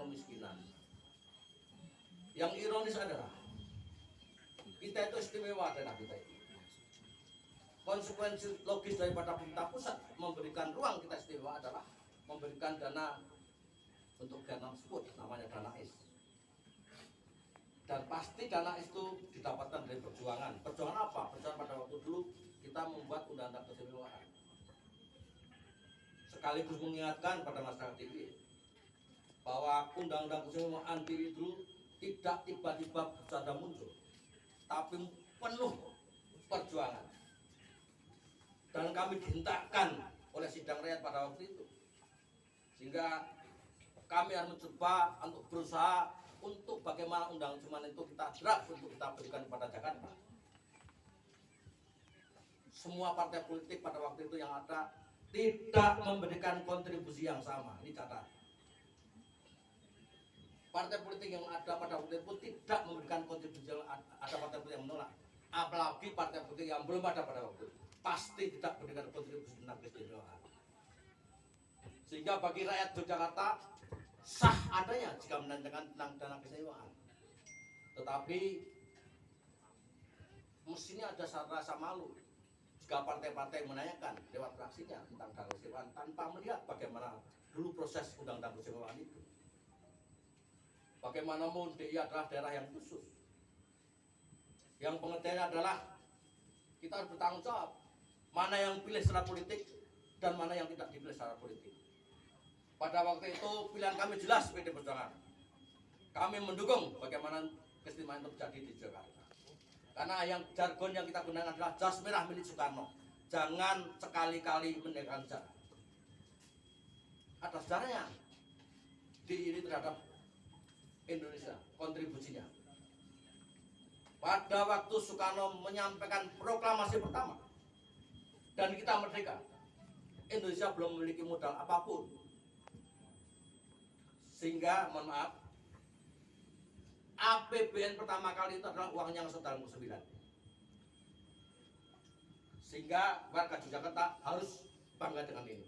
kemiskinan. Yang ironis adalah kita itu istimewa daerah kita itu. Konsekuensi logis daripada pemerintah pusat memberikan ruang kita istimewa adalah memberikan dana untuk kegiatan tersebut, namanya dana IS. Dan pasti dana itu didapatkan dari perjuangan. Perjuangan apa? Perjuangan pada waktu dulu kita membuat undang-undang keistimewaan. Sekaligus mengingatkan pada masyarakat TV bahwa undang-undang keistimewaan TV itu tidak tiba-tiba saja muncul, tapi penuh perjuangan. Dan kami dihentakkan oleh sidang rakyat pada waktu itu. Sehingga kami harus mencoba untuk berusaha untuk bagaimana undang cuman itu kita draft untuk kita berikan kepada Jakarta. Semua partai politik pada waktu itu yang ada tidak memberikan kontribusi yang sama. Ini catat. Partai politik yang ada pada waktu itu tidak memberikan kontribusi yang ada, partai politik yang menolak. Apalagi partai politik yang belum ada pada waktu itu pasti tidak memberikan kontribusi tentang keistimewaan. Sehingga bagi rakyat Yogyakarta sah adanya jika menanyakan tentang dana keistimewaan. Tetapi mestinya ada rasa malu jika partai-partai menanyakan lewat fraksinya tentang dana keistimewaan tanpa melihat bagaimana dulu proses undang-undang keistimewaan itu. Bagaimanapun DIY adalah daerah yang khusus. Yang pengertiannya adalah kita harus bertanggung jawab mana yang pilih secara politik dan mana yang tidak dipilih secara politik. Pada waktu itu pilihan kami jelas PD Perjuangan. Kami mendukung bagaimana keistimewaan itu terjadi di Jakarta. Karena yang jargon yang kita gunakan adalah jas merah milik Soekarno. Jangan sekali-kali meninggalkan sejarah. Ada sejarahnya di ini terhadap Indonesia, kontribusinya. Pada waktu Soekarno menyampaikan proklamasi pertama dan kita merdeka, Indonesia belum memiliki modal apapun. Sehingga, mohon maaf, APBN pertama kali itu adalah uangnya yang tahun 9. Sehingga warga Yogyakarta harus bangga dengan ini.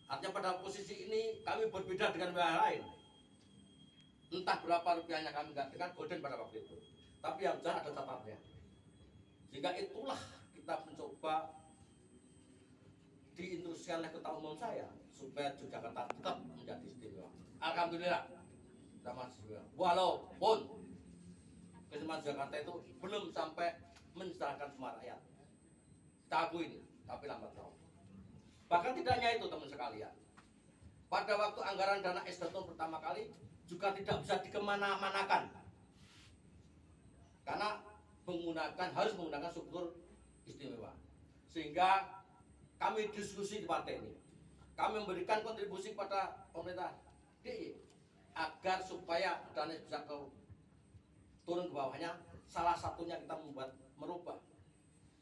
Artinya pada posisi ini kami berbeda dengan wilayah lain. Entah berapa rupiahnya kami nggak dengan Golden pada waktu itu. Tapi yang jelas ada catatannya. Sehingga itulah kita mencoba diinstruksikan oleh ketua umum saya supaya Yogyakarta tetap menjadi istimewa. Alhamdulillah, kita masih istimewa. Walaupun keistimewaan Jakarta itu belum sampai mensejahterakan semua rakyat. Kita akui ini, tapi lambat laun. Bahkan tidak hanya itu teman sekalian. Pada waktu anggaran dana Esdaton pertama kali juga tidak bisa dikemana-manakan. Karena harus menggunakan struktur istimewa. Sehingga kami diskusi di partai ini. Kami memberikan kontribusi pada pemerintah DIY agar supaya dana bisa turun ke bawahnya. Salah satunya kita merubah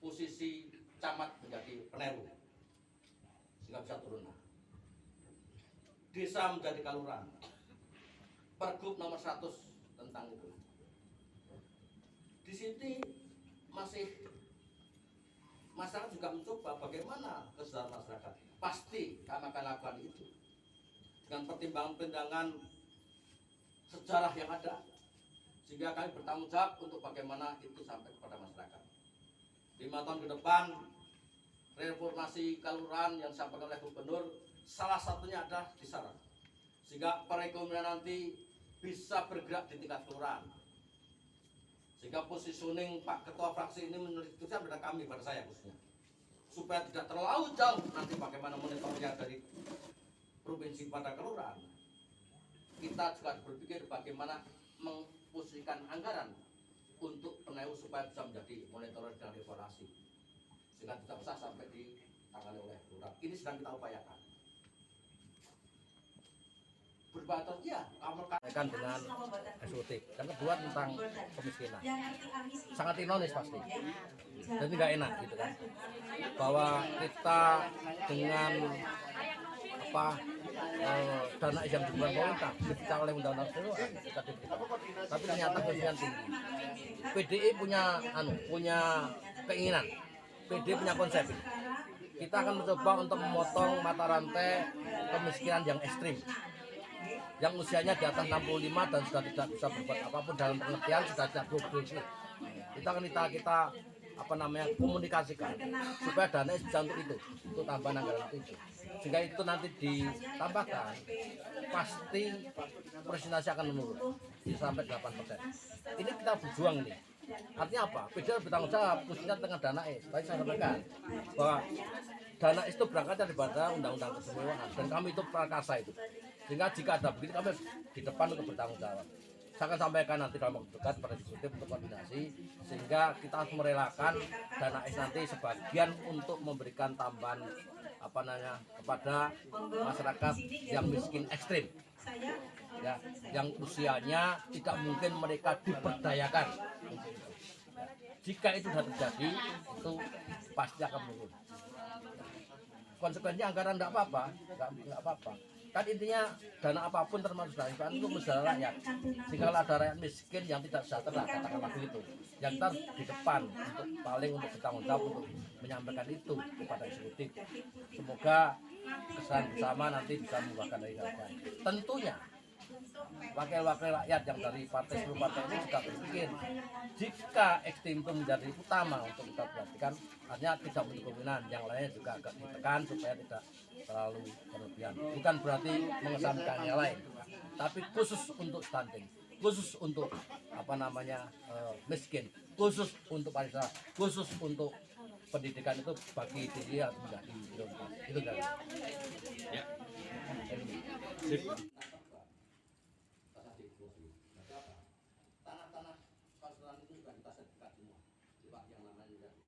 posisi camat menjadi peneru sehingga bisa turun. Desa menjadi kelurahan. Pergub nomor 100 tentang itu. Di sini masih masyarakat juga mencoba bagaimana kesadaran masyarakat. Pasti kami akan lakukan itu dengan pertimbangan-pertimbangan sejarah yang ada, sehingga kami bertanggung jawab untuk bagaimana itu sampai kepada masyarakat. 5 tahun ke depan, reformasi kelurahan yang disampaikan oleh Gubernur salah satunya adalah di sana, sehingga perekonomian nanti bisa bergerak di tingkat kelurahan. Sehingga positioning Pak Ketua Fraksi ini menunjukkan pada kami, pada saya khususnya, supaya tidak terlalu jauh nanti bagaimana monitornya dari provinsi pada kelurahan. Kita juga berpikir bagaimana memposisikan anggaran untuk peneru supaya bisa menjadi monitor dan evaluasi, sehingga tidak usah sampai ditangani oleh kelurahan. Ini sedang kita upayakan. Berbatas ya, kamu dengan eksotik. Yang kedua tentang kemiskinan. Sangat ironis pasti. Dan tidak enak gitu kan. Bahwa kita dengan dana yang diberikan pemerintah diberikan oleh undang-undang keseluruhan kita diberikan. Tapi ternyata kemiskinan tinggi. PDI punya keinginan. PDI punya konsep. Kita akan mencoba untuk memotong mata rantai kemiskinan yang ekstrim. yang usianya di atas 65 dan sudah tidak bisa berbuat apapun dalam pengertian sudah tidak progresif. Kita apa namanya komunikasikan supaya dana bisa untuk tambahan anggaran itu. Jika itu nanti ditambahkan, pasti presentasi akan menurun sampai 8%. Ini kita berjuang nih. Artinya apa? PDL bertanggung jawab khususnya dengan dana es. Tadi saya sampaikan bahwa dana es itu berangkat daripada undang-undang kesemewaan dan kami itu prakasa itu. Sehingga jika ada begini kami di depan untuk bertanggung jawab. Saya akan sampaikan nanti dalam waktu dekat pada eksekutif untuk koordinasi sehingga kita harus merelakan dana es nanti sebagian untuk memberikan tambahan apa namanya kepada masyarakat yang miskin ekstrim. Ya, yang usianya tidak mungkin mereka diberdayakan. Jika itu sudah terjadi, itu pasti akan menurun. Konsekuensinya anggaran tidak apa-apa, nggak apa-apa. Kan intinya dana apapun termasuk dana itu masalah rakyat. Jika ada rakyat miskin yang tidak sejahtera, katakanlah begitu, yang kita di depan untuk paling untuk bertanggung jawab untuk menyampaikan itu kepada eksekutif. Semoga kesan bersama nanti bisa membuahkan dari hal. Tentunya wakil-wakil rakyat yang dari partai seluruh partai ini juga berpikir jika ekstrim itu menjadi utama untuk kita perhatikan, artinya tidak menutup kemungkinan yang lainnya juga agak ditekan supaya tidak terlalu berlebihan. Bukan berarti mengesampingkan yang lain, tapi khusus untuk stunting, khusus untuk apa namanya miskin, khusus untuk pariwisata, khusus untuk pendidikan itu bagi diri harus menjadi prioritas. Itu kan. Ya.